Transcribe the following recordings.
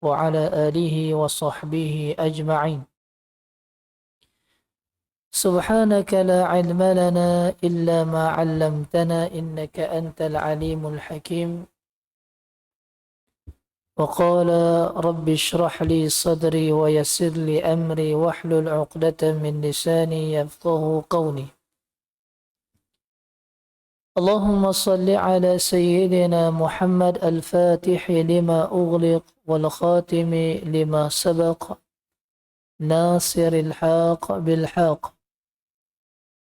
وعلى آله وصحبه أجمعين. سبحانك لا علم لنا إلا ما علمتنا إنك أنت العليم الحكيم. وقال رب اشرح لي صدري ويسر لي أمري واحلل عقدة من لساني يفقه قولي. اللهم صل على سيدنا محمد الفاتح لما أغلق والخاتم لما سبق ناصر الحق بالحق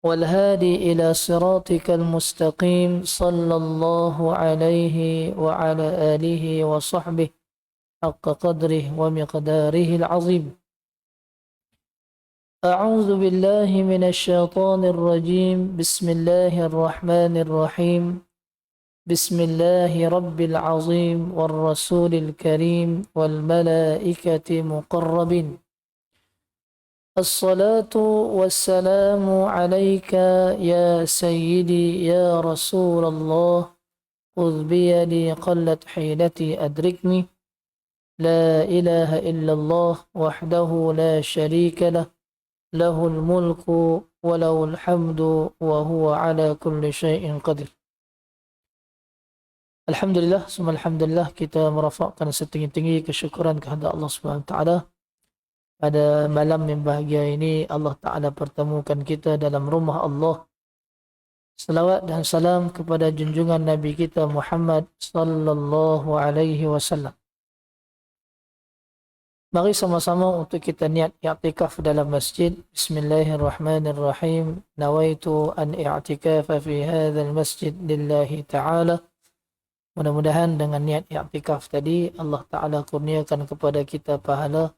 والهادي إلى صراطك المستقيم صلى الله عليه وعلى آله وصحبه حق قدره ومقداره العظيم. أعوذ بالله من الشيطان الرجيم. بسم الله الرحمن الرحيم. بسم الله رب العظيم والرسول الكريم والملائكة مقربين. الصلاة والسلام عليك يا سيدي يا رسول الله. خذ بيدي قلت حيلتي أدركني. لا إله إلا الله وحده لا شريك له. له الملك وله الحمد وهو على كل شيء قدير. Alhamdulillah, semua alhamdulillah, kita merafakkan setinggi-tinggi kesyukuran kepada Allah Subhanahu Wa Taala. Pada malam yang bahagia ini Allah Ta'ala pertemukan kita dalam rumah Allah. Salawat dan salam kepada junjungan Nabi kita Muhammad sallallahu alaihi wasallam. Mari sama-sama untuk kita niat i'tikaf dalam masjid. Bismillahirrahmanirrahim. Nawaitu an i'tikafa fi hadzal masjid lillahi ta'ala. Mudah-mudahan dengan niat i'tikaf tadi Allah Ta'ala kurniakan kepada kita pahala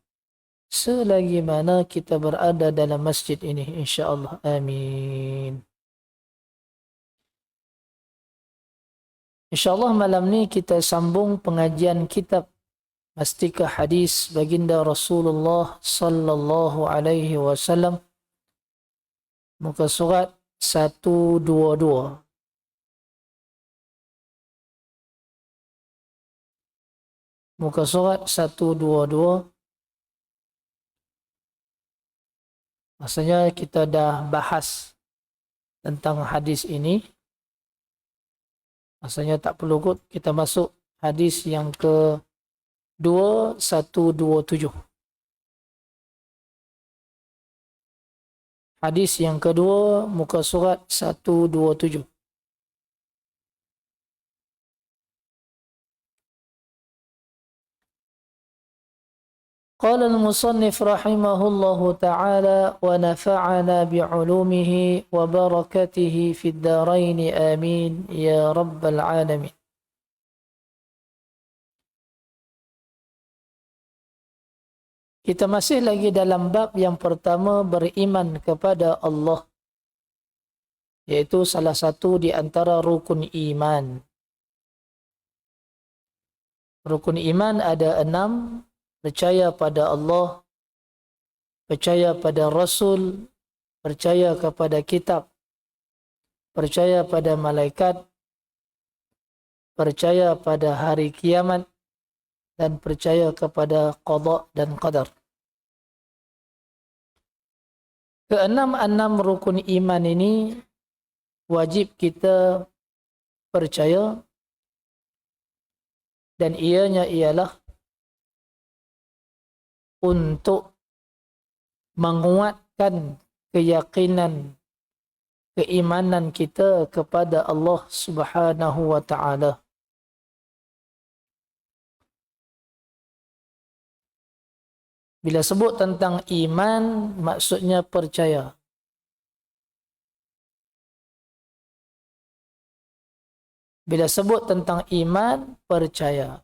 selagi mana kita berada dalam masjid ini, insya-Allah. Amin. Insya-Allah malam ni kita sambung pengajian kitab Mastika Hadis Baginda Rasulullah sallallahu alaihi wasallam, muka surat 122. Muka surat 122. Maksudnya kita dah bahas tentang hadis ini. Maksudnya tak perlu kot kita masuk hadis yang ke 2127. Hadis yang kedua, muka surat 127. قال المصنف رحمه الله تعالى ونفعنا بعلومه وبركته في الدارين آمين يا رب العالمين. Kita masih lagi dalam bab yang pertama, beriman kepada Allah, iaitu salah satu di antara rukun iman. Rukun iman ada 6. Percaya pada Allah, percaya pada Rasul, percaya kepada kitab, percaya pada malaikat, percaya pada hari kiamat, dan percaya kepada qada dan qadar. Keenam rukun iman ini wajib kita percaya, dan ianya ialah untuk menguatkan keyakinan, keimanan kita kepada Allah Subhanahu wa Ta'ala. Bila sebut tentang iman, maksudnya percaya. Bila sebut tentang iman, percaya.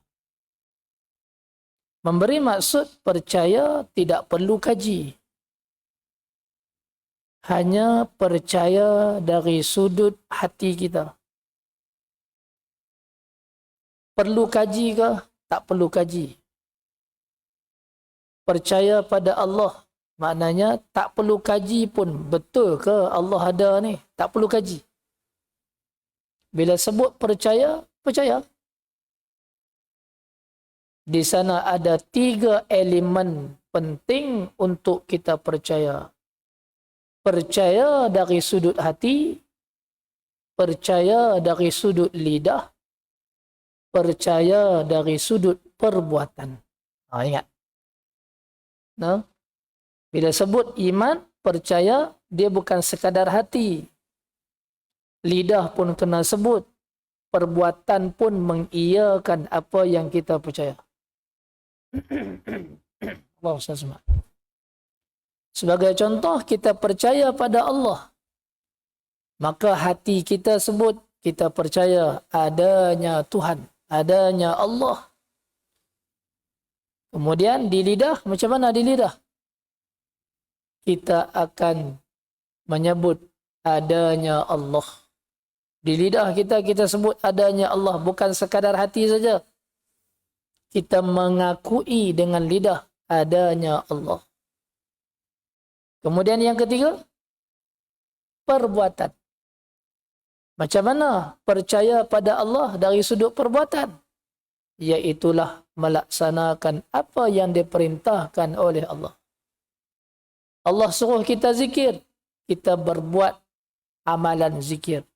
Memberi maksud percaya tidak perlu kaji. Hanya percaya dari sudut hati kita. Perlu kaji ke? Tak perlu kaji. Percaya pada Allah, maknanya tak perlu kaji pun. Betul ke Allah ada ni? Tak perlu kaji. Bila sebut percaya, percaya. Di sana ada 3 elemen penting untuk kita percaya. Percaya dari sudut hati, percaya dari sudut lidah, percaya dari sudut perbuatan. Ingat. Nah, bila sebut iman, percaya, dia bukan sekadar hati. Lidah pun kena sebut. Perbuatan pun mengiyakan apa yang kita percaya. Allah SWT. Sebagai contoh, kita percaya pada Allah. Maka hati kita sebut, kita percaya adanya Tuhan, adanya Allah. Kemudian di lidah, macam mana di lidah? Kita akan menyebut adanya Allah. Di lidah kita sebut adanya Allah, bukan sekadar hati saja. Kita mengakui dengan lidah adanya Allah. Kemudian yang ketiga, perbuatan. Macam mana percaya pada Allah dari sudut perbuatan? Iaitulah melaksanakan apa yang diperintahkan oleh Allah. Allah suruh kita zikir, kita berbuat amalan zikir.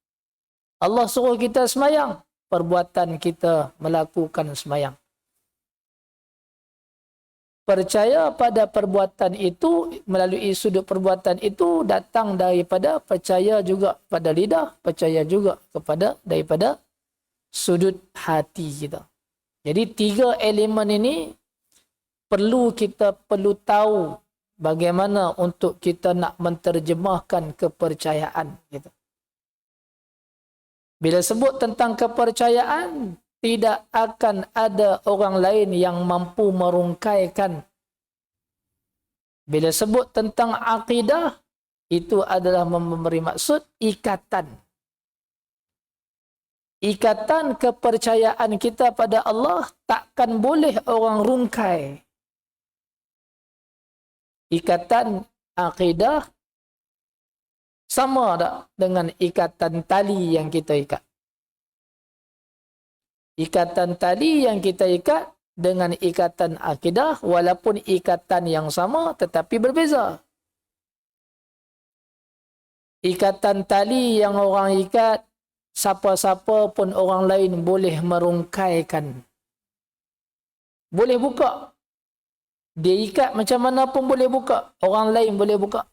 Allah suruh kita semayang, perbuatan kita melakukan semayang. Percaya pada perbuatan itu, melalui sudut perbuatan itu datang daripada percaya juga pada lidah, percaya juga daripada sudut hati kita. Jadi 3 elemen ini kita perlu tahu bagaimana untuk kita nak menterjemahkan kepercayaan kita. Bila sebut tentang kepercayaan, tidak akan ada orang lain yang mampu merungkaikan. Bila sebut tentang akidah, itu adalah memberi maksud ikatan. Ikatan kepercayaan kita pada Allah takkan boleh orang rungkai. Ikatan akidah sama tak dengan ikatan tali yang kita ikat. Ikatan tali yang kita ikat dengan ikatan akidah, walaupun ikatan yang sama tetapi berbeza. Ikatan tali yang orang ikat, siapa-siapa pun orang lain boleh merungkaikan. Boleh buka. Dia ikat macam mana pun boleh buka. Orang lain boleh buka.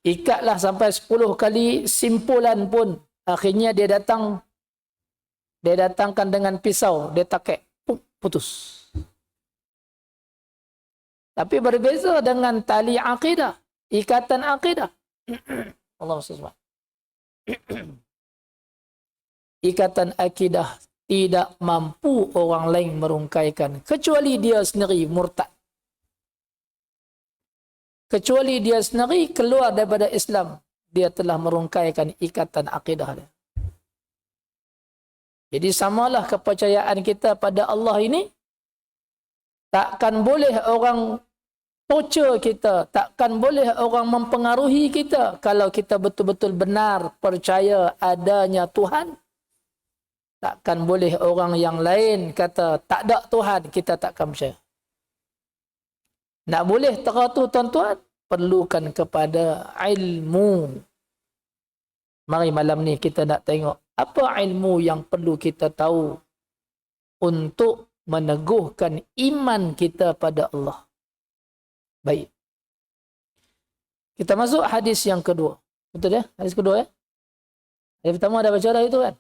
Ikatlah sampai 10 kali, simpulan pun akhirnya dia datangkan dengan pisau, dia takek, putus. Tapi berbeza dengan tali akidah, ikatan akidah. Allah SWT. Ikatan akidah tidak mampu orang lain merungkaikan kecuali dia sendiri murtad. Kecuali dia sendiri keluar daripada Islam, dia telah merungkaikan ikatan akidah dia. Jadi samalah kepercayaan kita pada Allah ini, takkan boleh orang torture kita, takkan boleh orang mempengaruhi kita kalau kita betul-betul benar percaya adanya Tuhan. Takkan boleh orang yang lain kata tak ada Tuhan, kita takkan percaya. Nak boleh teratur tuan-tuan, perlukan kepada ilmu. Mari malam ni kita nak tengok apa ilmu yang perlu kita tahu untuk meneguhkan iman kita pada Allah. Baik. Kita masuk hadis yang kedua. Betul ya? Hadis kedua ya? Hadis pertama dah baca dah itu kan?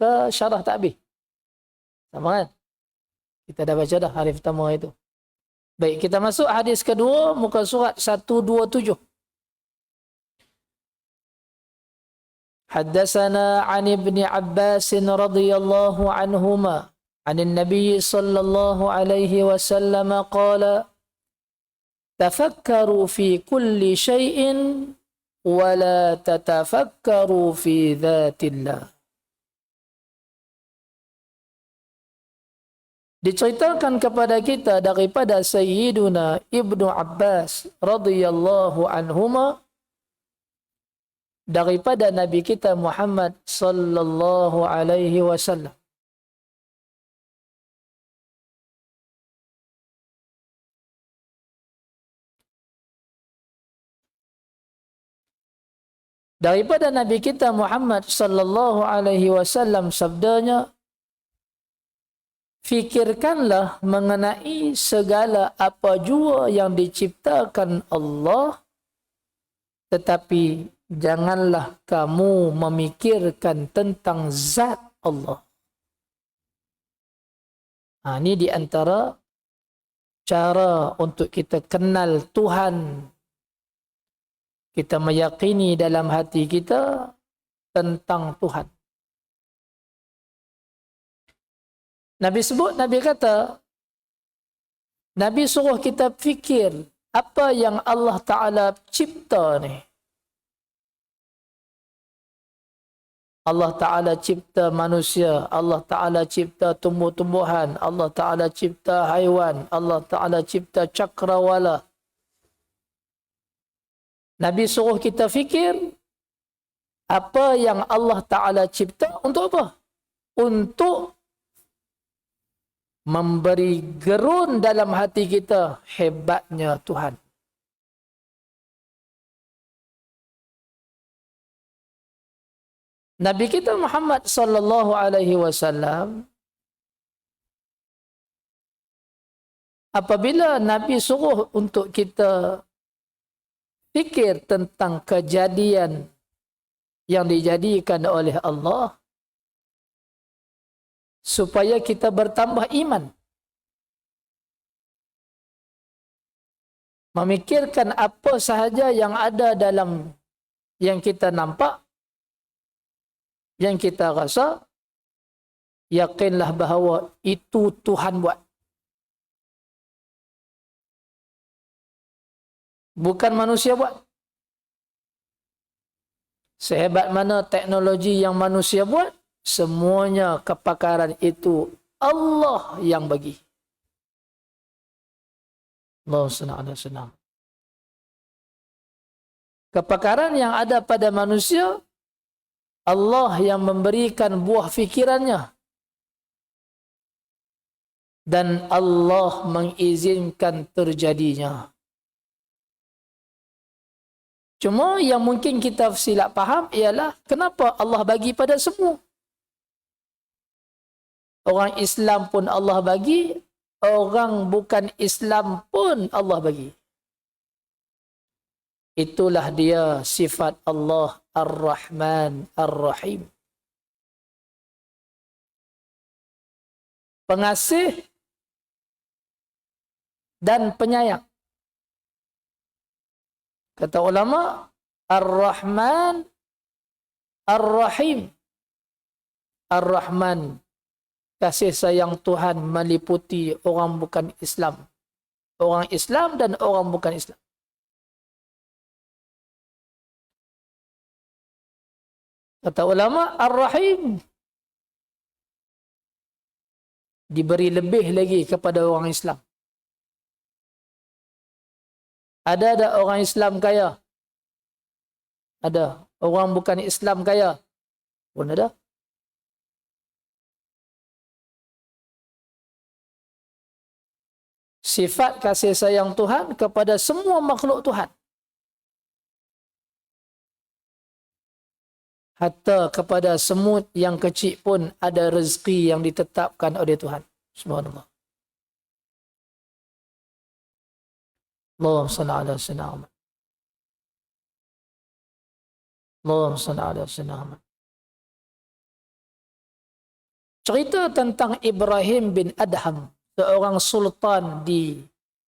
Ke syarah ta'bih. Sama kan? Kita dah baca dah hadis pertama itu. Baik, kita masuk hadis kedua, muka surat 127. Haddatsana 'an Ibn Abbas radhiyallahu anhuma 'anil Nabi sallallahu alaihi wasallam qala tafakkaru fi kulli shay'in wa la tatafakkaru fi dhatillah. Diceritakan kepada kita daripada Sayyiduna Ibnu Abbas radhiyallahu anhuma, daripada Nabi kita Muhammad sallallahu alaihi wasallam. Daripada Nabi kita Muhammad sallallahu alaihi wasallam sabdanya, fikirkanlah mengenai segala apa jua yang diciptakan Allah, tetapi janganlah kamu memikirkan tentang zat Allah. Ini di antara cara untuk kita kenal Tuhan. Kita meyakini dalam hati kita tentang Tuhan. Nabi kata, Nabi suruh kita fikir apa yang Allah Ta'ala cipta ni. Allah Ta'ala cipta manusia, Allah Ta'ala cipta tumbuh-tumbuhan, Allah Ta'ala cipta haiwan, Allah Ta'ala cipta cakrawala. Nabi suruh kita fikir apa yang Allah Ta'ala cipta untuk apa? Untuk memberi gerun dalam hati kita hebatnya Tuhan. Nabi kita Muhammad sallallahu alaihi wasallam, apabila Nabi suruh untuk kita fikir tentang kejadian yang dijadikan oleh Allah supaya kita bertambah iman, memikirkan apa sahaja yang ada dalam yang kita nampak, yang kita rasa, yakinlah bahawa itu Tuhan buat. Bukan manusia buat. Sehebat mana teknologi yang manusia buat, semuanya kepakaran itu Allah yang bagi. Allah senang. Kepakaran yang ada pada manusia, Allah yang memberikan buah fikirannya. Dan Allah mengizinkan terjadinya. Cuma yang mungkin kita silap faham ialah kenapa Allah bagi pada semua. Orang Islam pun Allah bagi, orang bukan Islam pun Allah bagi. Itulah dia sifat Allah Ar-Rahman Ar-Rahim. Pengasih dan penyayang. Kata ulama, Ar-Rahman Ar-Rahim. Ar-Rahman, kasih sayang Tuhan meliputi orang bukan Islam. Orang Islam dan orang bukan Islam. Kata ulama, Ar-Rahim, diberi lebih lagi kepada orang Islam. Ada orang Islam kaya? Ada. Orang bukan Islam kaya? Pun ada. Sifat kasih sayang Tuhan kepada semua makhluk Tuhan. Hatta kepada semut yang kecil pun ada rezeki yang ditetapkan oleh Tuhan. Subhanallah. Allahumma salli ala sayyidina Muhammad. Allahumma salli ala sayyidina Muhammad. Cerita tentang Ibrahim bin Adham, seorang sultan di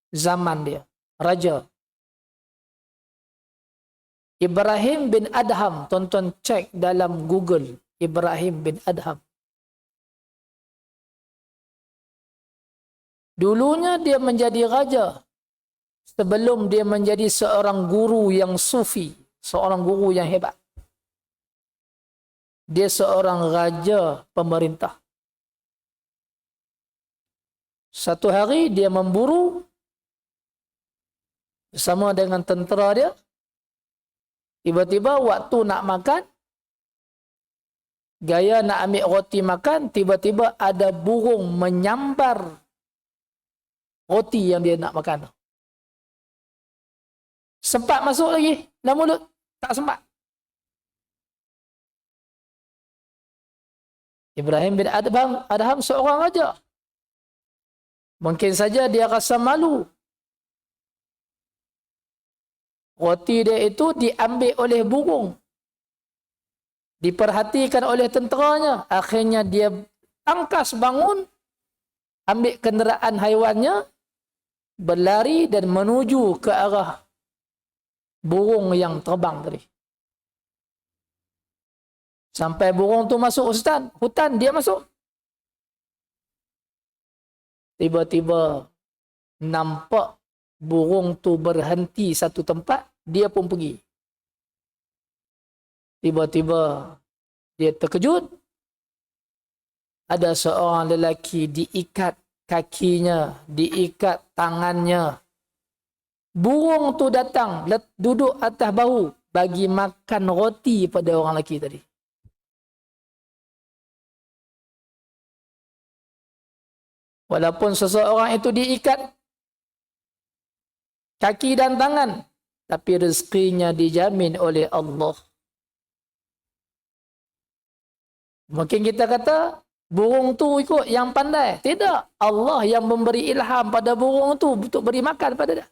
zaman dia, raja. Ibrahim bin Adham, tonton cek dalam Google, Ibrahim bin Adham. Dulunya dia menjadi raja sebelum dia menjadi seorang guru yang sufi, seorang guru yang hebat. Dia seorang raja pemerintah. Satu hari dia memburu bersama dengan tentera dia. Tiba-tiba waktu nak makan, gaya nak ambil roti makan, tiba-tiba ada burung menyambar roti yang dia nak makan. Sempat masuk lagi dalam mulut? Tak sempat. Ibrahim bin Adham seorang raja. Mungkin saja dia rasa malu. Roti dia itu diambil oleh burung. Diperhatikan oleh tenteranya. Akhirnya dia angkas bangun, ambil kenderaan haiwannya, berlari dan menuju ke arah burung yang terbang tadi. Sampai burung tu masuk hutan, dia masuk. Tiba-tiba nampak burung tu berhenti satu tempat, dia pun pergi. Tiba-tiba dia terkejut. Ada seorang lelaki diikat kakinya, diikat tangannya. Burung tu datang, duduk atas bahu, bagi makan roti pada orang lelaki tadi. Walaupun seseorang itu diikat kaki dan tangan, tapi rezekinya dijamin oleh Allah. Mungkin kita kata, burung tu ikut yang pandai. Tidak. Allah yang memberi ilham pada burung tu untuk beri makan pada dia.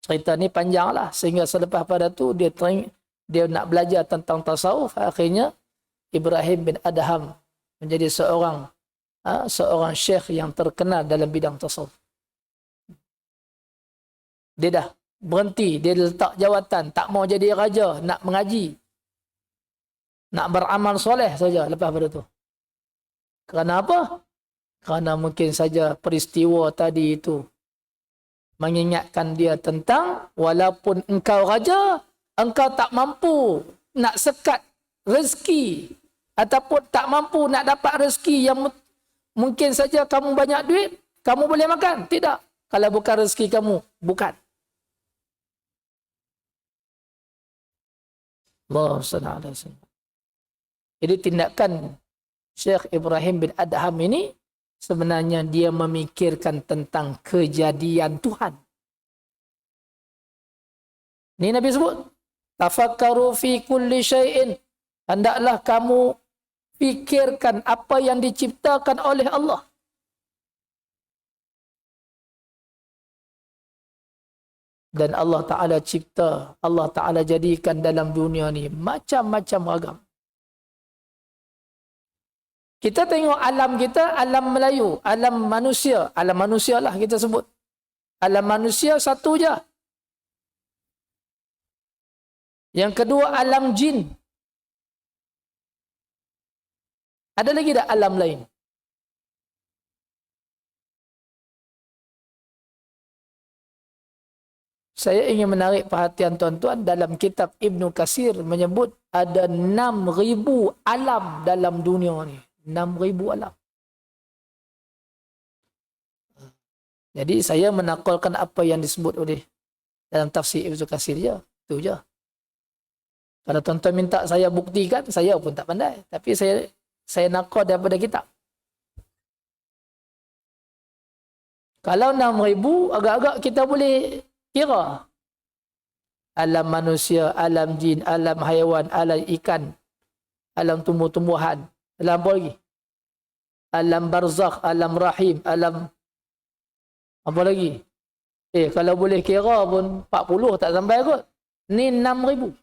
Cerita ni panjang lah. Sehingga selepas pada tu, dia nak belajar tentang tasawuf. Akhirnya, Ibrahim bin Adham menjadi seorang syekh yang terkenal dalam bidang tasawuf. Dia dah berhenti. Dia letak jawatan. Tak mau jadi raja. Nak mengaji. Nak beramal soleh saja lepas pada tu. Kerana apa? Kerana mungkin saja peristiwa tadi itu mengingatkan dia tentang walaupun engkau raja, engkau tak mampu nak sekat rezeki ataupun tak mampu nak dapat rezeki yang mungkin saja kamu banyak duit, kamu boleh makan. Tidak. Kalau bukan rezeki kamu, bukan. Allah SWT. Jadi tindakan Syekh Ibrahim bin Adham ini sebenarnya dia memikirkan tentang kejadian Tuhan. Ini Nabi sebut, tafakkaru fi kulli syai'in. Hendaklah kamu fikirkan apa yang diciptakan oleh Allah. Dan Allah Ta'ala cipta, Allah Ta'ala jadikan dalam dunia ni macam-macam ragam. Kita tengok alam kita, alam Melayu, alam manusia. Alam manusia lah kita sebut. Alam manusia satu je. Yang kedua, alam jin. Ada lagi tak alam lain? Saya ingin menarik perhatian tuan-tuan, dalam kitab Ibnu Katsir menyebut ada 6,000 alam dalam dunia ni. 6,000 alam. Jadi saya menakalkan apa yang disebut oleh dalam tafsir Ibnu Katsir je. Itu je. Kalau tuan-tuan minta saya buktikan, saya pun tak pandai. Tapi saya nakal daripada kitab. Kalau 6,000, agak-agak kita boleh kira. Alam manusia, alam jin, alam haiwan, alam ikan, alam tumbuh-tumbuhan. Alam apa lagi? Alam barzakh, alam rahim, alam apa lagi? Kalau boleh kira pun 40 tak sampai kot. Ni 6,000.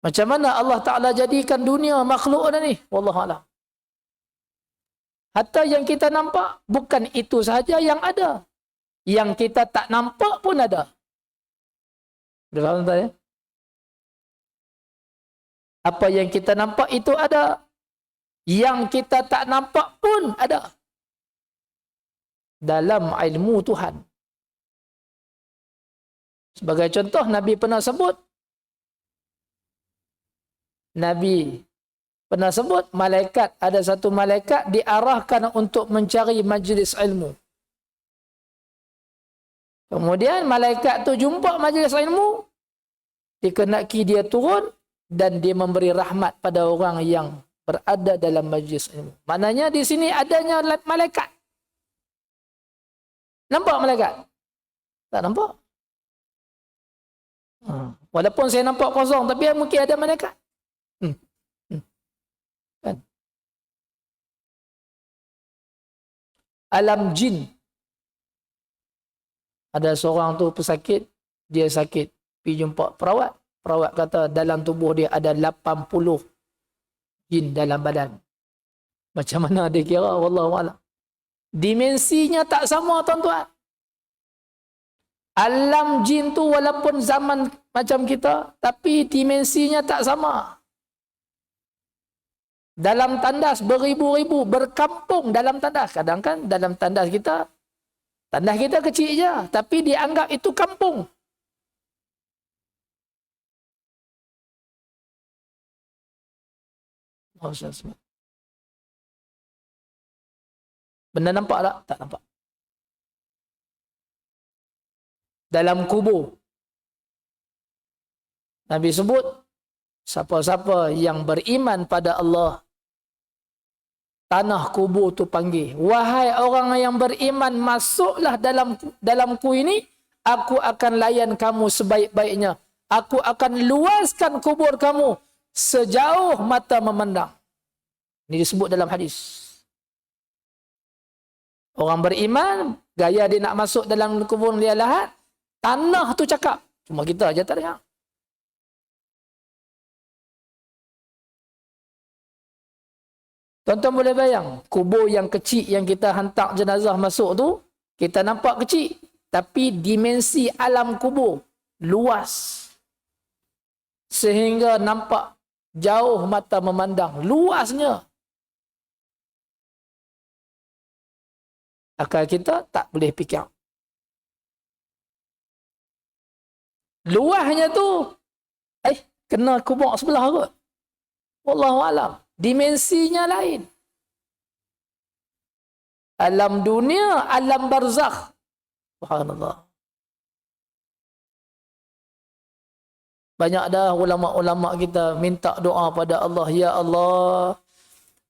Macam mana Allah Ta'ala jadikan dunia makhluk ni? Wallahualam. Hatta yang kita nampak, bukan itu sahaja yang ada. Yang kita tak nampak pun ada. Dah faham tak ya? Apa yang kita nampak itu ada. Yang kita tak nampak pun ada. Dalam ilmu Tuhan. Sebagai contoh, Nabi pernah sebut. Nabi pernah sebut, malaikat, ada satu malaikat diarahkan untuk mencari majlis ilmu. Kemudian malaikat tu jumpa majlis ilmu, dikehendaki dia turun dan dia memberi rahmat pada orang yang berada dalam majlis ilmu. Maknanya di sini adanya malaikat. Nampak malaikat? Tak nampak. Walaupun saya nampak kosong, tapi mungkin ada malaikat. Kan? Alam jin. Ada seorang tu pesakit, dia sakit. Pergi jumpa perawat. Perawat kata dalam tubuh dia ada 80 jin dalam badan. Macam mana dia kira? Wallahualam. Dimensinya tak sama, tuan-tuan. Alam jin tu walaupun zaman macam kita, tapi dimensinya tak sama. Dalam tandas beribu-ribu, berkampung dalam tandas. Kadang kan dalam tandas kita kecil je, tapi dianggap itu kampung. Benda nampak tak? Tak nampak. Dalam kubur, Nabi sebut, siapa-siapa yang beriman pada Allah, tanah kubur tu panggil, wahai orang yang beriman, masuklah dalam ku ini, aku akan layan kamu sebaik-baiknya. Aku akan luaskan kubur kamu sejauh mata memandang. Ini disebut dalam hadis. Orang beriman, gaya dia nak masuk dalam kubur dia lahat, tanah tu cakap. Cuma kita aja tak dengar. Tuan-tuan boleh bayang, kubur yang kecil yang kita hantar jenazah masuk tu, kita nampak kecil. Tapi dimensi alam kubur luas. Sehingga nampak jauh mata memandang. Luasnya. Akal kita tak boleh fikir. Luahnya tu, kena kubur sebelah kot. Wallahualam. Dimensinya lain. Alam dunia, alam barzakh. Subhanallah. Banyak dah ulama-ulama kita minta doa pada Allah. Ya Allah,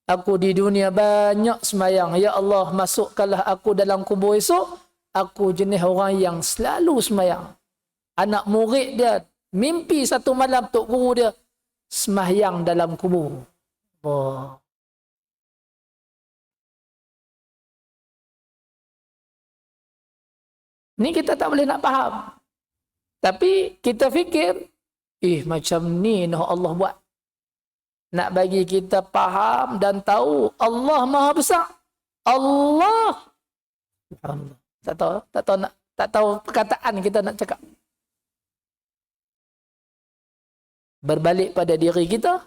aku di dunia banyak semayang. Ya Allah, masukkanlah aku dalam kubur esok. Aku jenis orang yang selalu semayang. Anak murid dia mimpi satu malam tok guru dia sembahyang dalam kubur. Oh. Ni kita tak boleh nak faham. Tapi kita fikir, macam ni nak Allah buat. Nak bagi kita faham dan tahu Allah Maha Besar. Allah. Tak tahu perkataan kita nak cakap. Berbalik pada diri kita,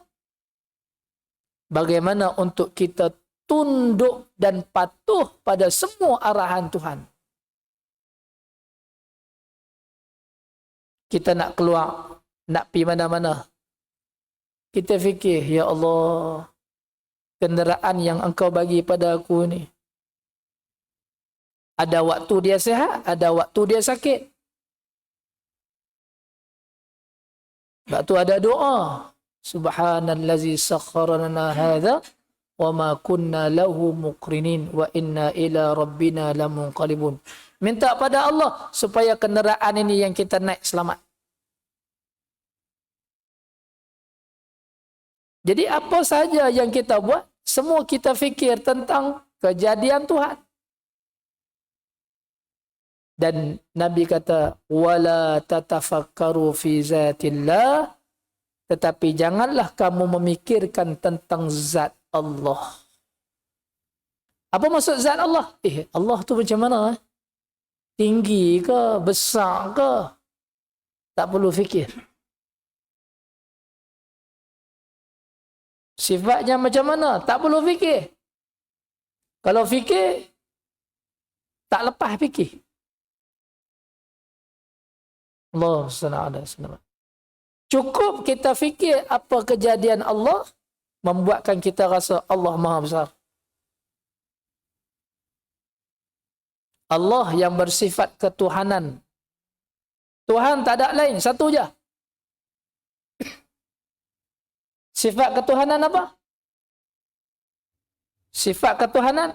bagaimana untuk kita tunduk dan patuh pada semua arahan Tuhan. Kita nak keluar, nak pergi mana-mana, kita fikir, ya Allah, kenderaan yang Engkau bagi pada aku ni, ada waktu dia sihat, ada waktu dia sakit. Sebab tu ada doa. Subhanallazi sakhkhara lana hadza wa ma kunna lahu muqrinin wa inna ila rabbina lamunqalibun. Minta pada Allah supaya kenderaan ini yang kita naik selamat. Jadi apa saja yang kita buat, semua kita fikir tentang kejadian Tuhan. Dan Nabi kata, wala tatafakkaru fi zatillah, tetapi janganlah kamu memikirkan tentang zat Allah. Apa maksud zat Allah? Allah tu macam mana? Tinggi ke? Besar ke? Tak perlu fikir. Sifatnya macam mana? Tak perlu fikir. Kalau fikir, tak lepas fikir. Allah SWT. Cukup kita fikir apa kejadian Allah membuatkan kita rasa Allah Maha Besar. Allah yang bersifat ketuhanan Tuhan tak ada lain, satu je. Sifat ketuhanan apa? Sifat ketuhanan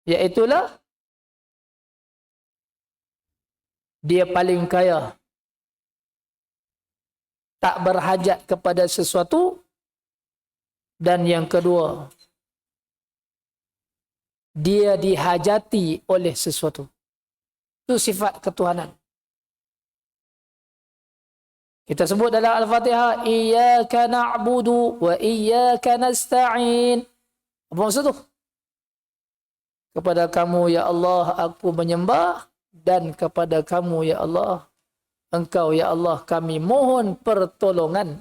iaitulah dia paling kaya, tak berhajat kepada sesuatu, dan yang kedua, dia dihajati oleh sesuatu. Itu sifat ketuhanan. Kita sebut dalam Al-Fatihah, Iyyaka na'budu wa iyyaka nasta'in. Apa maksud tu? Kepada kamu, ya Allah, aku menyembah, dan kepada kamu, ya Allah, Engkau, ya Allah, kami mohon pertolongan.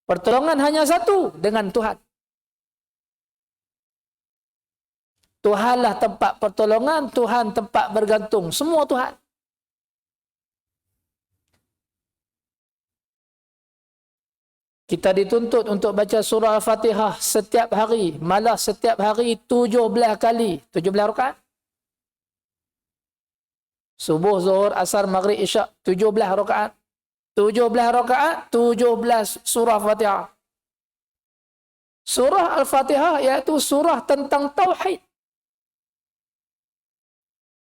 Pertolongan hanya satu, dengan Tuhan. Tuhanlah tempat pertolongan, Tuhan tempat bergantung. Semua Tuhan. Kita dituntut untuk baca surah Al-Fatihah setiap hari. Malah setiap hari 17 kali. 17 rakaat. Subuh, zuhur, asar, maghrib, isyak. 17 rakaat. 17 rakaat, 17 surah Al-Fatihah. Surah Al-Fatihah iaitu surah tentang Tauhid.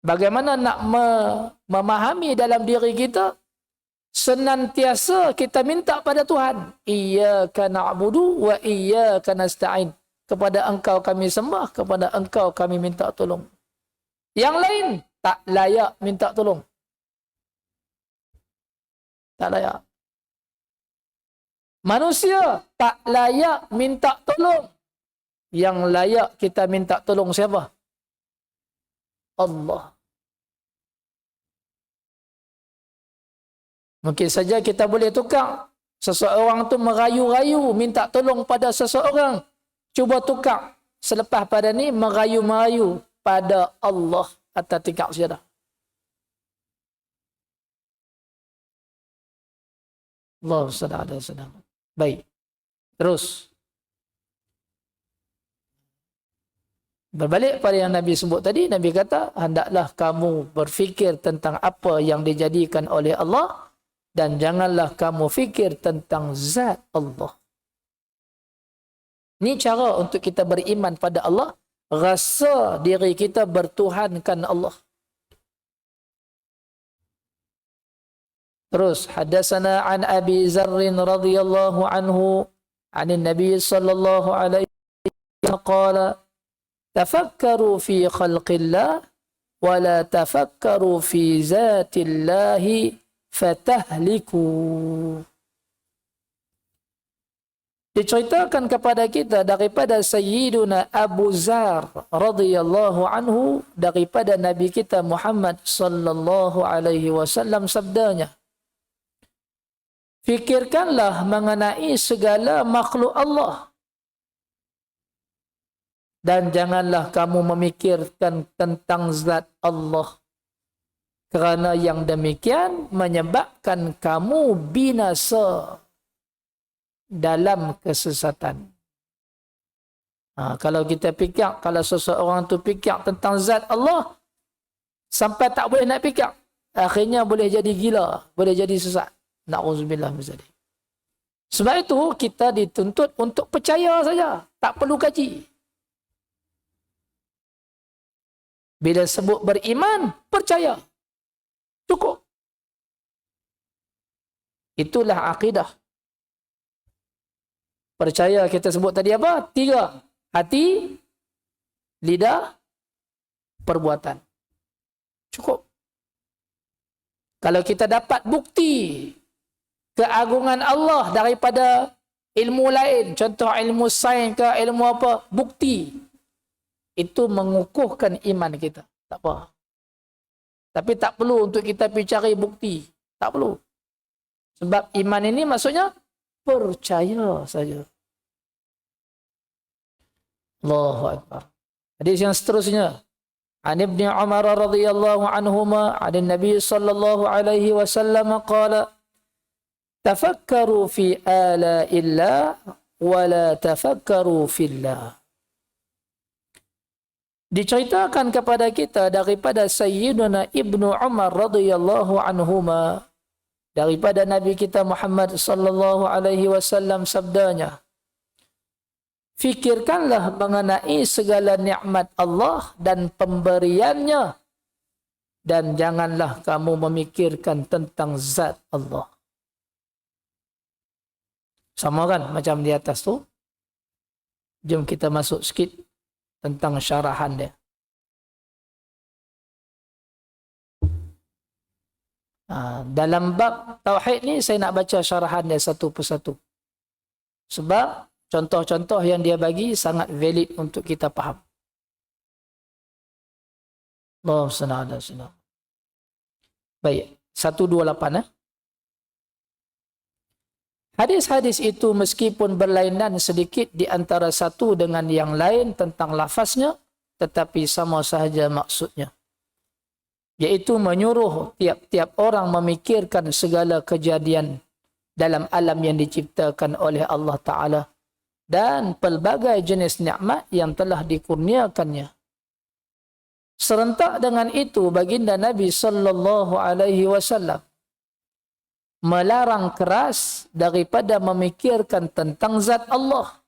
Bagaimana nak memahami dalam diri kita, senantiasa kita minta pada Tuhan. Iyyaka na'budu wa iyyaka nasta'in. Kepada Engkau kami sembah, kepada Engkau kami minta tolong. Yang lain tak layak minta tolong. Tak layak. Manusia tak layak minta tolong. Yang layak kita minta tolong siapa? Allah. Mungkin saja kita boleh tukar. Seseorang tu merayu-rayu minta tolong pada seseorang. Cuba tukar. Selepas pada ni merayu-merayu pada Allah atas tingkap sejadah. Allah sedang. Baik. Terus. Berbalik pada yang Nabi sebut tadi, Nabi kata, hendaklah kamu berfikir tentang apa yang dijadikan oleh Allah, dan janganlah kamu fikir tentang zat Allah. Ini cara untuk kita beriman pada Allah, rasa diri kita bertuhankan Allah. Terus, hadasana an Abi Zarrin radhiyallahu anhu, anin Nabi sallallahu alaihi wasallam qala, tafakkaru fi khalqillah, wa la tafakkaru fi zatillahi, fatahliku. Diceritakan kepada kita daripada Sayyiduna Abu Zar radhiyallahu anhu, daripada Nabi kita Muhammad sallallahu alaihi wasallam, sabdanya, fikirkanlah mengenai segala makhluk Allah, dan janganlah kamu memikirkan tentang zat Allah, kerana yang demikian menyebabkan kamu binasa dalam kesesatan. Kalau kita fikir, kalau seseorang tu fikir tentang zat Allah, sampai tak boleh nak fikir, akhirnya boleh jadi gila, boleh jadi sesat. Na'udzubillah min zalik. Sebab itu kita dituntut untuk percaya saja, tak perlu kaji. Bila sebut beriman, percaya. Cukup. Itulah akidah. Percaya kita sebut tadi apa? 3. Hati, lidah, perbuatan. Cukup. Kalau kita dapat bukti keagungan Allah daripada ilmu lain, contoh ilmu sains ke ilmu apa, bukti, itu mengukuhkan iman kita. Tak apa. Tapi tak perlu untuk kita pergi cari bukti. Tak perlu. Sebab iman ini maksudnya percaya saja. Allahu Akbar. Hadis yang seterusnya. An Ibn Umar radhiyallahu anhuma, an Nabi sallallahu alaihi wasallam qala, tafakkaru fi ala'illah wa la tafakkaru fillah. Diceritakan kepada kita daripada Sayyiduna Ibnu Umar radhiyallahu anhuma, daripada Nabi kita Muhammad sallallahu alaihi wasallam sabdanya, fikirkanlah mengenai segala nikmat Allah dan pemberiannya, dan janganlah kamu memikirkan tentang zat Allah. Sama kan macam di atas tu? Jom kita masuk sikit tentang syarahan dia. Dalam bab tauhid ni saya nak baca syarahan dia satu persatu. Sebab contoh-contoh yang dia bagi sangat valid untuk kita faham. Allahumma salli ala sayyidina. Baik, 128 Hadis-hadis itu meskipun berlainan sedikit di antara satu dengan yang lain tentang lafaznya, tetapi sama sahaja maksudnya. Yaitu menyuruh tiap-tiap orang memikirkan segala kejadian dalam alam yang diciptakan oleh Allah Ta'ala dan pelbagai jenis nikmat yang telah dikurniakannya. Serentak dengan itu, baginda Nabi sallallahu alaihi wasallam melarang keras daripada memikirkan tentang zat Allah.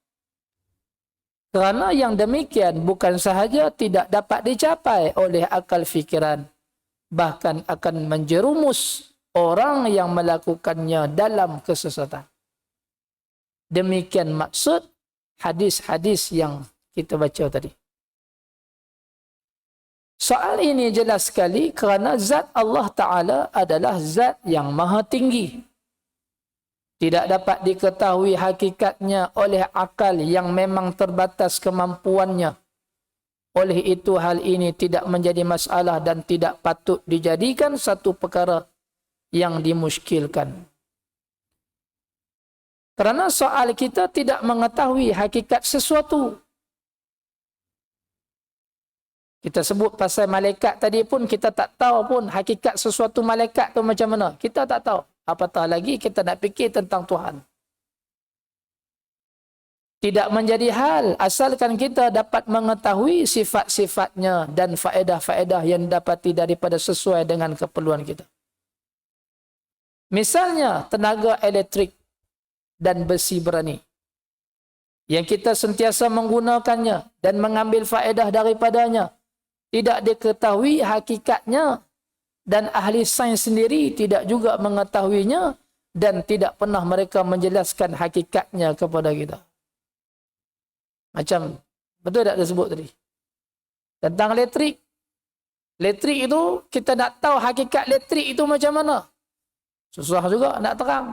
Kerana yang demikian bukan sahaja tidak dapat dicapai oleh akal fikiran, bahkan akan menjerumus orang yang melakukannya dalam kesesatan. Demikian maksud hadis-hadis yang kita baca tadi. Soal ini jelas sekali kerana zat Allah Ta'ala adalah zat yang maha tinggi. Tidak dapat diketahui hakikatnya oleh akal yang memang terbatas kemampuannya. Oleh itu hal ini tidak menjadi masalah dan tidak patut dijadikan satu perkara yang dimuskilkan. Kerana soal kita tidak mengetahui hakikat sesuatu. Kita sebut pasal malaikat tadi pun kita tak tahu pun hakikat sesuatu malaikat tu macam mana. Kita tak tahu. Apatah lagi kita nak fikir tentang Tuhan. Tidak menjadi hal asalkan kita dapat mengetahui sifat-sifatnya dan faedah-faedah yang dapati daripada sesuai dengan keperluan kita. Misalnya tenaga elektrik dan besi berani. Yang kita sentiasa menggunakannya dan mengambil faedah daripadanya. Tidak diketahui hakikatnya dan ahli sains sendiri tidak juga mengetahuinya dan tidak pernah mereka menjelaskan hakikatnya kepada kita. Macam, betul tak disebut tadi? Tentang elektrik. Elektrik itu, kita nak tahu hakikat elektrik itu macam mana. Susah juga nak terang.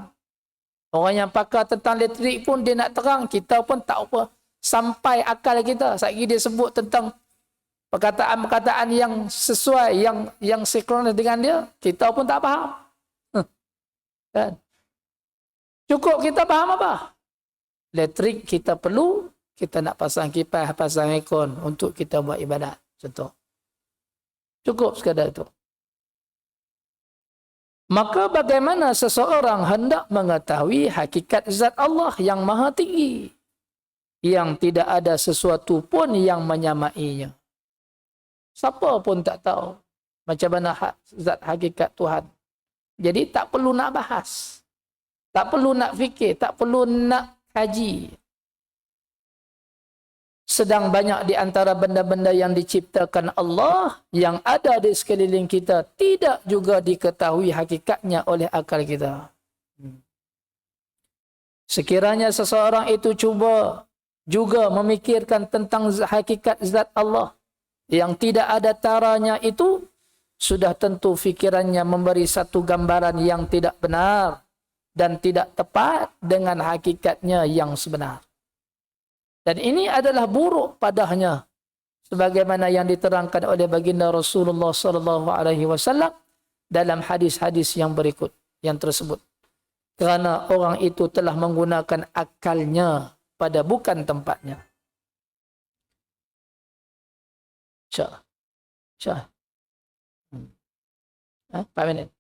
Orang yang pakar tentang elektrik pun dia nak terang, kita pun tak apa. Sampai akal kita. Sekali dia sebut tentang perkataan-perkataan yang sesuai, yang sinkronis dengan dia, kita pun tak faham. Kan? Cukup kita faham apa? Elektrik kita perlu, kita nak pasang kipas, pasang aircon untuk kita buat ibadat. Contoh. Cukup sekadar itu. Maka bagaimana seseorang hendak mengetahui hakikat zat Allah yang maha tinggi, yang tidak ada sesuatu pun yang menyamainya. Siapa pun tak tahu macam mana zat hakikat Tuhan. Jadi tak perlu nak bahas. Tak perlu nak fikir. Tak perlu nak kaji. Sedang banyak di antara benda-benda yang diciptakan Allah yang ada di sekeliling kita tidak juga diketahui hakikatnya oleh akal kita. Sekiranya seseorang itu cuba juga memikirkan tentang hakikat zat Allah yang tidak ada taranya itu, sudah tentu fikirannya memberi satu gambaran yang tidak benar dan tidak tepat dengan hakikatnya yang sebenar. Dan ini adalah buruk padanya, sebagaimana yang diterangkan oleh baginda Rasulullah sallallahu alaihi wasallam dalam hadis-hadis yang berikut yang tersebut. Kerana orang itu telah menggunakan akalnya pada bukan tempatnya. Syah. 4 minit.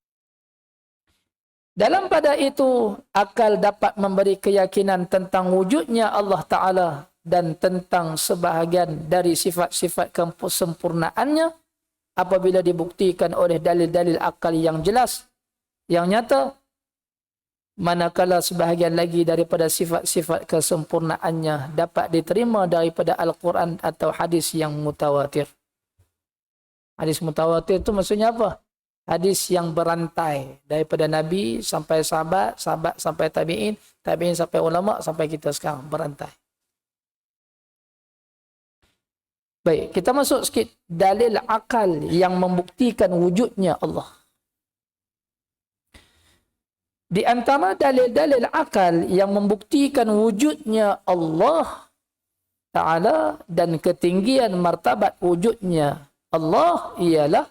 Dalam pada itu, akal dapat memberi keyakinan tentang wujudnya Allah Ta'ala dan tentang sebahagian dari sifat-sifat kesempurnaannya apabila dibuktikan oleh dalil-dalil akal yang jelas, yang nyata, manakala sebahagian lagi daripada sifat-sifat kesempurnaannya dapat diterima daripada Al-Quran atau hadis yang mutawatir. Hadis mutawatir itu maksudnya apa? Hadis yang berantai daripada Nabi sampai sahabat, sahabat sampai tabi'in, tabi'in sampai ulama, sampai kita sekarang, berantai. Baik, kita masuk sikit dalil akal yang membuktikan wujudnya Allah. Di antara dalil-dalil akal yang membuktikan wujudnya Allah Ta'ala dan ketinggian martabat wujudnya Allah ialah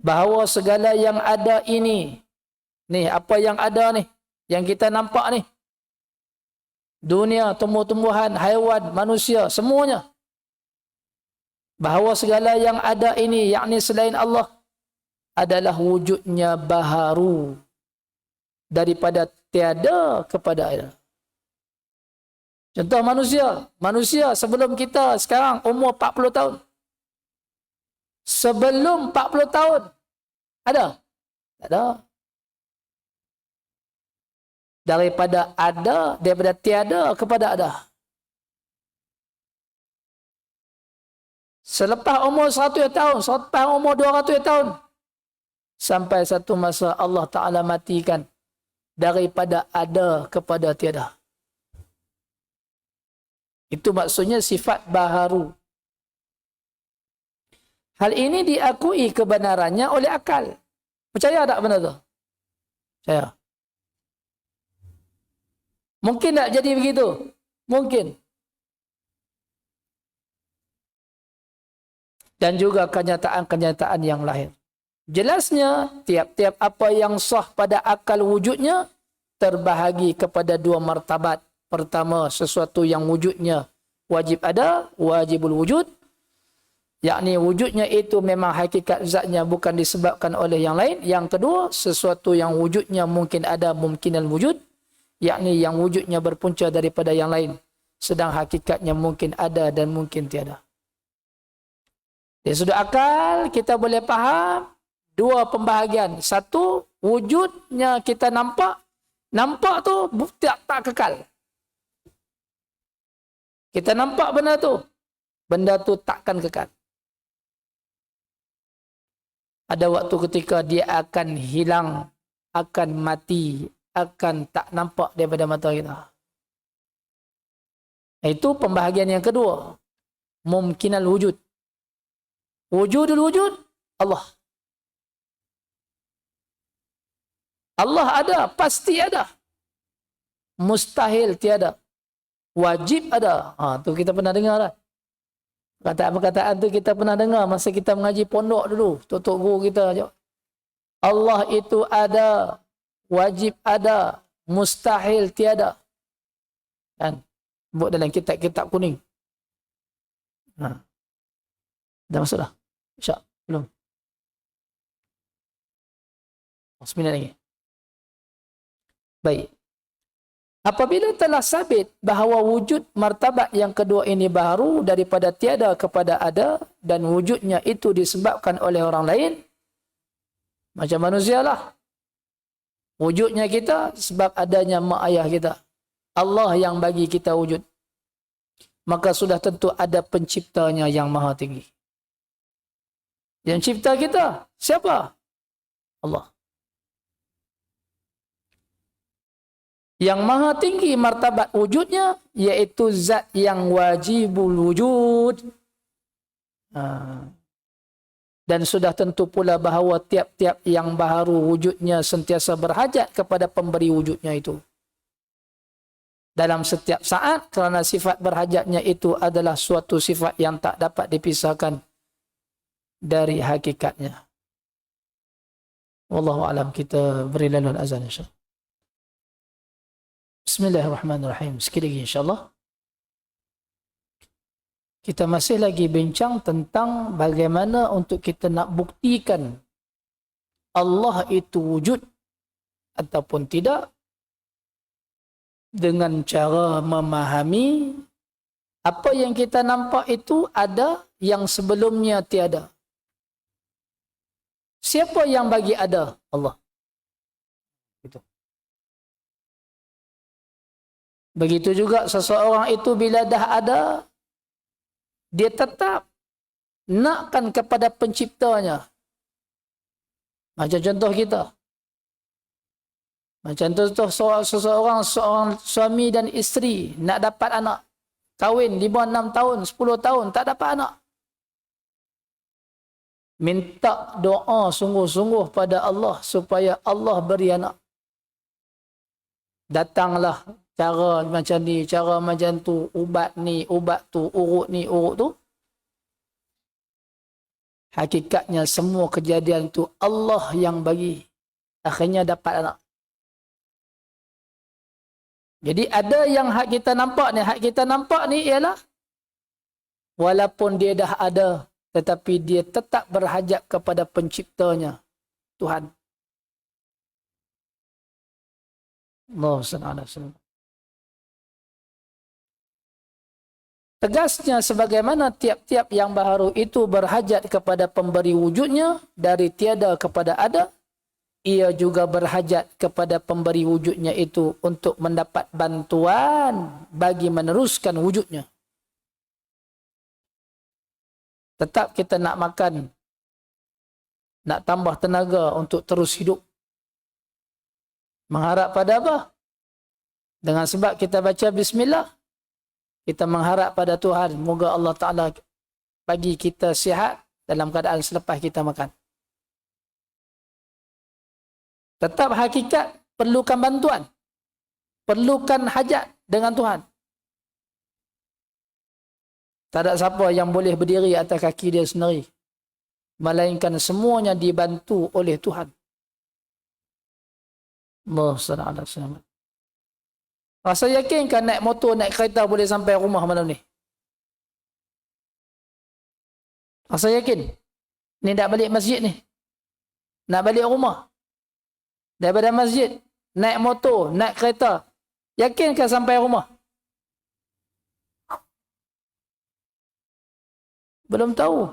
bahawa segala yang ada ini, nih apa yang ada nih, yang kita nampak nih, dunia, tumbuh-tumbuhan, haiwan, manusia, semuanya, bahawa segala yang ada ini, yakni selain Allah, adalah wujudnya baharu daripada tiada kepada ada. Contoh manusia sebelum kita sekarang umur 40 tahun. Sebelum 40 tahun ada? Tak ada. Daripada tiada kepada ada. Selepas umur 100 tahun, selepas umur 200 tahun, sampai satu masa Allah Ta'ala matikan daripada ada kepada tiada. Itu maksudnya sifat baharu. Hal ini diakui kebenarannya oleh akal. Percaya tak benda tu? Percaya. Mungkin tak jadi begitu? Mungkin. Dan juga kenyataan-kenyataan yang lahir. Jelasnya, tiap-tiap apa yang sah pada akal wujudnya terbahagi kepada dua martabat. Pertama, sesuatu yang wujudnya wajib ada, wajibul wujud. Yakni wujudnya itu memang hakikat zatnya, bukan disebabkan oleh yang lain. Yang kedua, sesuatu yang wujudnya mungkin ada, mungkinal wujud. Yakni yang wujudnya berpunca daripada yang lain. Sedang hakikatnya mungkin ada dan mungkin tiada. Dari sudut akal, kita boleh faham dua pembahagian. Satu, wujudnya kita nampak. Nampak tu tak kekal. Kita nampak benda tu takkan kekal. Ada waktu ketika dia akan hilang, akan mati, akan tak nampak daripada mata kita. Itu pembahagian yang kedua. Mumkinal wujud. Wujudul wujud, Allah. Allah ada, pasti ada. Mustahil tiada. Wajib ada. Tu kita pernah dengar lah. Perkataan-perkataan tu kita pernah dengar masa kita mengaji pondok dulu. Tutup guru kita. Allah itu ada. Wajib ada. Mustahil tiada. Kan? Buat dalam kitab-kitab kuning. Dah masuk dah? Syak? Belum? 9 lagi. Baik. Apabila telah sabit bahawa wujud martabat yang kedua ini baharu daripada tiada kepada ada dan wujudnya itu disebabkan oleh orang lain, macam manusia lah. Wujudnya kita sebab adanya mak ayah kita. Allah yang bagi kita wujud. Maka sudah tentu ada penciptanya yang maha tinggi. Yang cipta kita, siapa? Allah. Yang maha tinggi martabat wujudnya, iaitu zat yang wajibul wujud. Dan sudah tentu pula bahawa tiap-tiap yang baharu wujudnya sentiasa berhajat kepada pemberi wujudnya itu. Dalam setiap saat, kerana sifat berhajatnya itu adalah suatu sifat yang tak dapat dipisahkan dari hakikatnya. Wallahu alam, kita beri lalun azan insyaAllah. Bismillahirrahmanirrahim. Sekali lagi insyaAllah. Kita masih lagi bincang tentang bagaimana untuk kita nak buktikan Allah itu wujud ataupun tidak dengan cara memahami apa yang kita nampak itu ada yang sebelumnya tiada. Siapa yang bagi ada? Allah. Itu. Begitu juga seseorang itu bila dah ada, dia tetap nakkan kepada penciptanya. Macam contoh kita. Macam contoh seseorang suami dan isteri nak dapat anak. Kahwin 5-6 tahun, 10 tahun tak dapat anak. Minta doa sungguh-sungguh pada Allah supaya Allah beri anak. Datanglah cara macam ni, cara macam tu, ubat ni, ubat tu, urut ni, urut tu. Hakikatnya semua kejadian tu Allah yang bagi. Akhirnya dapat anak. Jadi ada yang hak kita nampak ni. Hak kita nampak ni ialah walaupun dia dah ada, tetapi dia tetap berhajat kepada penciptanya, Tuhan. Allah SWT. Tegasnya sebagaimana tiap-tiap yang baharu itu berhajat kepada pemberi wujudnya dari tiada kepada ada, ia juga berhajat kepada pemberi wujudnya itu untuk mendapat bantuan bagi meneruskan wujudnya. Tetap kita nak makan, nak tambah tenaga untuk terus hidup. Mengharap pada apa? Dengan sebab kita baca bismillah, kita mengharap pada Tuhan, moga Allah Ta'ala bagi kita sihat dalam keadaan selepas kita makan. Tetap hakikat perlukan bantuan, perlukan hajat dengan Tuhan. Tak ada siapa yang boleh berdiri atas kaki dia sendiri, melainkan semuanya dibantu oleh Tuhan. Allah SWT. Rasa yakin kan naik motor, naik kereta boleh sampai rumah malam ni? Rasa yakin? Ni nak balik masjid ni. Nak balik rumah. Daripada masjid, naik motor, naik kereta. Yakinkah sampai rumah? Belum tahu.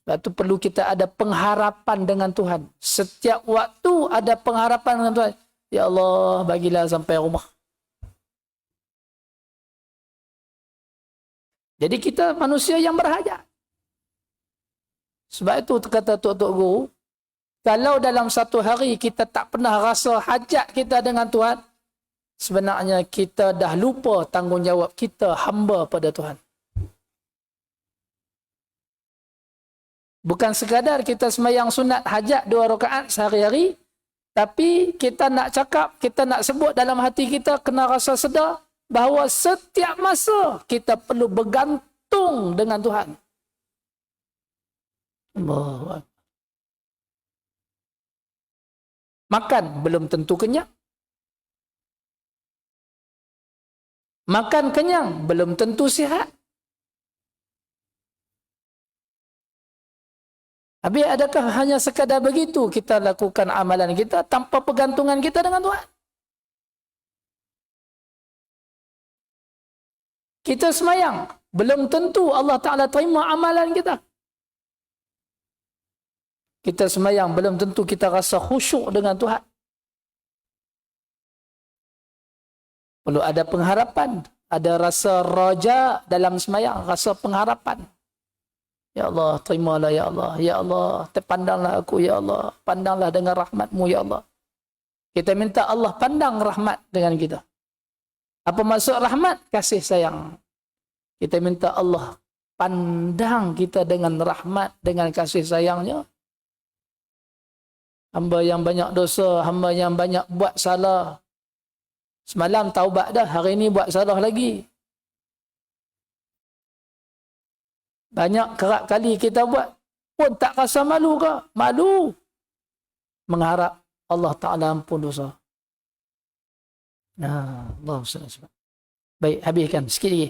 Sebab tu perlu kita ada pengharapan dengan Tuhan. Setiap waktu ada pengharapan dengan Tuhan. Ya Allah, bagilah sampai rumah. Jadi kita manusia yang berhajat. Sebab itu kata Tok Guru, kalau dalam satu hari kita tak pernah rasa hajat kita dengan Tuhan, sebenarnya kita dah lupa tanggungjawab kita hamba pada Tuhan. Bukan sekadar kita sembahyang sunat hajat 2 rakaat sehari-hari, tapi kita nak cakap, kita nak sebut dalam hati kita, kena rasa sedar bahawa setiap masa kita perlu bergantung dengan Tuhan. Allah. Makan belum tentu kenyang. Makan kenyang belum tentu sihat. Habis adakah hanya sekadar begitu kita lakukan amalan kita tanpa pergantungan kita dengan Tuhan? Kita semayang, belum tentu Allah Ta'ala terima amalan kita. Kita semayang, belum tentu kita rasa khusyuk dengan Tuhan. Perlu ada pengharapan, ada rasa raja dalam semayang, rasa pengharapan. Ya Allah, terimalah ya Allah. Ya Allah, terpandanglah aku ya Allah. Pandanglah dengan rahmat-Mu ya Allah. Kita minta Allah pandang rahmat dengan kita. Apa maksud rahmat? Kasih sayang. Kita minta Allah pandang kita dengan rahmat, dengan kasih sayangnya. Hamba yang banyak dosa, hamba yang banyak buat salah. Semalam taubat dah, hari ini buat salah lagi. Banyak kerap kali kita buat pun tak rasa malu ke? Malu. Mengharap Allah Ta'ala ampun dosa. Nah, Allah SWT. Baik, habiskan sikit lagi.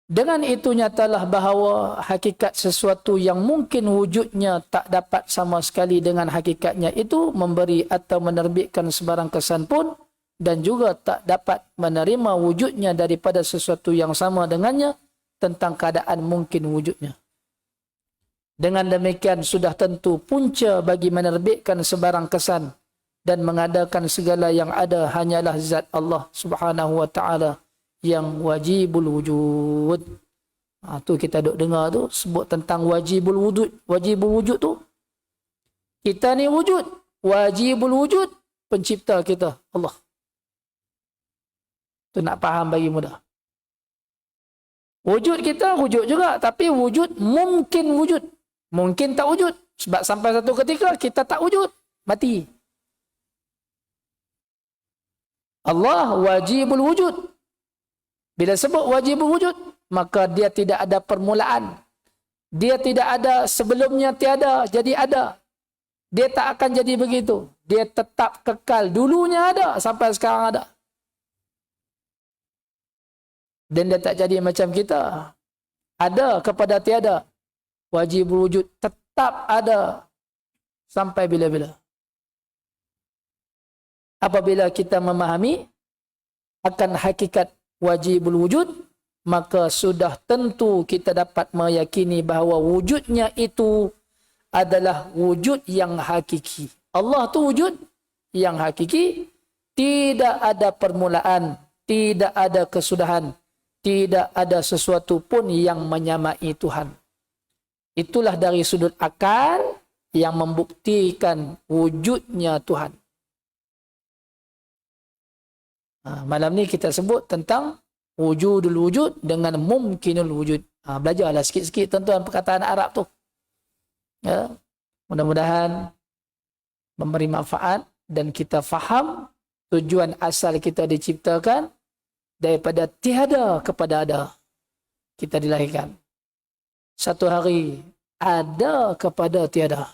Dengan itu nyatalah bahawa hakikat sesuatu yang mungkin wujudnya tak dapat sama sekali dengan hakikatnya itu memberi atau menerbitkan sebarang kesan pun, dan juga tak dapat menerima wujudnya daripada sesuatu yang sama dengannya tentang keadaan mungkin wujudnya. Dengan demikian sudah tentu punca bagi menerbitkan sebarang kesan dan mengadakan segala yang ada hanyalah zat Allah Subhanahu wa ta'ala yang wajibul wujud. Tu kita duk dengar tu sebut tentang wajibul wujud. Wajibul wujud tu kita ni wujud. Wajibul wujud pencipta kita Allah. Tu nak faham bagi mudah. Wujud kita wujud juga, tapi wujud mungkin wujud. Mungkin tak wujud. Sebab sampai satu ketika kita tak wujud, mati. Allah wajibul wujud. Bila sebut wajibul wujud, maka dia tidak ada permulaan. Dia tidak ada sebelumnya tiada, jadi ada. Dia tak akan jadi begitu. Dia tetap kekal. Dulunya ada, sampai sekarang ada. Dan dia tak jadi macam kita. Ada kepada tiada. Wajibul wujud tetap ada. Sampai bila-bila. Apabila kita memahami akan hakikat wajibul wujud, maka sudah tentu kita dapat meyakini bahawa wujudnya itu adalah wujud yang hakiki. Allah tu wujud yang hakiki, tidak ada permulaan, tidak ada kesudahan, tidak ada sesuatu pun yang menyamai Tuhan. Itulah dari sudut akal yang membuktikan wujudnya Tuhan. Malam ni kita sebut tentang wujudul wujud dengan mumkinul wujud. Belajarlah sikit-sikit tuan-tuan perkataan Arab tu. Ya. Mudah-mudahan memberi manfaat dan kita faham tujuan asal kita diciptakan daripada tiada kepada ada. Kita dilahirkan. Satu hari ada kepada tiada.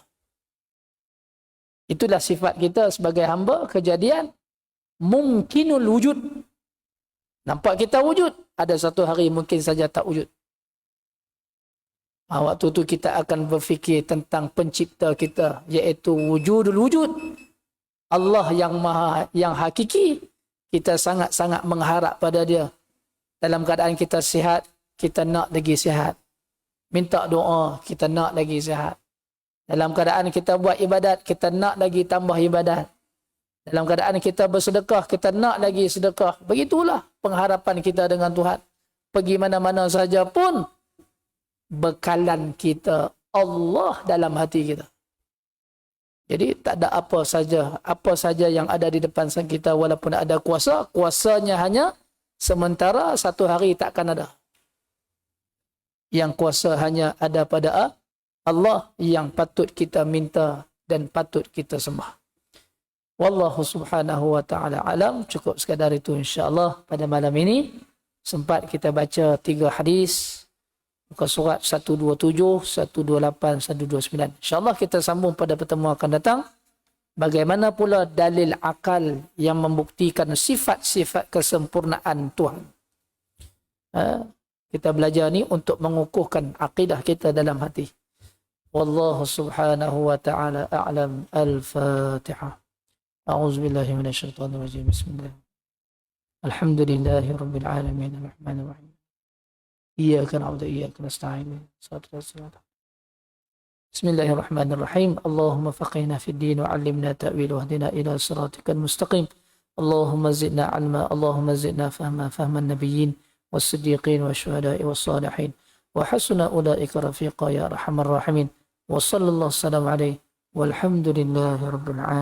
Itulah sifat kita sebagai hamba, kejadian mungkinul wujud. Nampak kita wujud, ada satu hari mungkin saja tak wujud. Waktu tu kita akan berfikir tentang pencipta kita, iaitu wujudul wujud. Allah yang hakiki. Kita sangat-sangat mengharap pada dia. Dalam keadaan kita sihat, kita nak lagi sihat. Minta doa, kita nak lagi sihat. Dalam keadaan kita buat ibadat, kita nak lagi tambah ibadat. Dalam keadaan kita bersedekah, kita nak lagi sedekah. Begitulah pengharapan kita dengan Tuhan. Pergi mana-mana saja pun, bekalan kita Allah dalam hati kita. Jadi tak ada apa saja yang ada di depan kita, walaupun ada kuasa, kuasanya hanya sementara, satu hari takkan ada. Yang kuasa hanya ada pada Allah yang patut kita minta dan patut kita sembah. Wallahu subhanahu wa ta'ala alam. Cukup sekadar itu insyaAllah pada malam ini. Sempat kita baca 3 hadis. Muka surat 127, 128, 129. InsyaAllah kita sambung pada pertemuan akan datang. Bagaimana pula dalil akal yang membuktikan sifat-sifat kesempurnaan Tuhan. Kita belajar ni untuk mengukuhkan akidah kita dalam hati. Wallahu subhanahu wa ta'ala a'lam. Al-Fatihah. أعوذ بالله من الشيطان الرجيم بسم الله الحمد لله رب العالمين الرحمن الرحيم إياك نعبد وإياك نستعين بسم الله الرحمن الرحيم اللهم فقهنا في الدين وعلمنا تأويل واهدنا إلى صراطك المستقيم اللهم زدنا علما اللهم زدنا فهما فهم النبيين والصديقين والشهداء والصالحين وحسن أولئك رفيقا يا أرحم الراحمين وصلى الله وسلم عليه والحمد لله رب العالمين.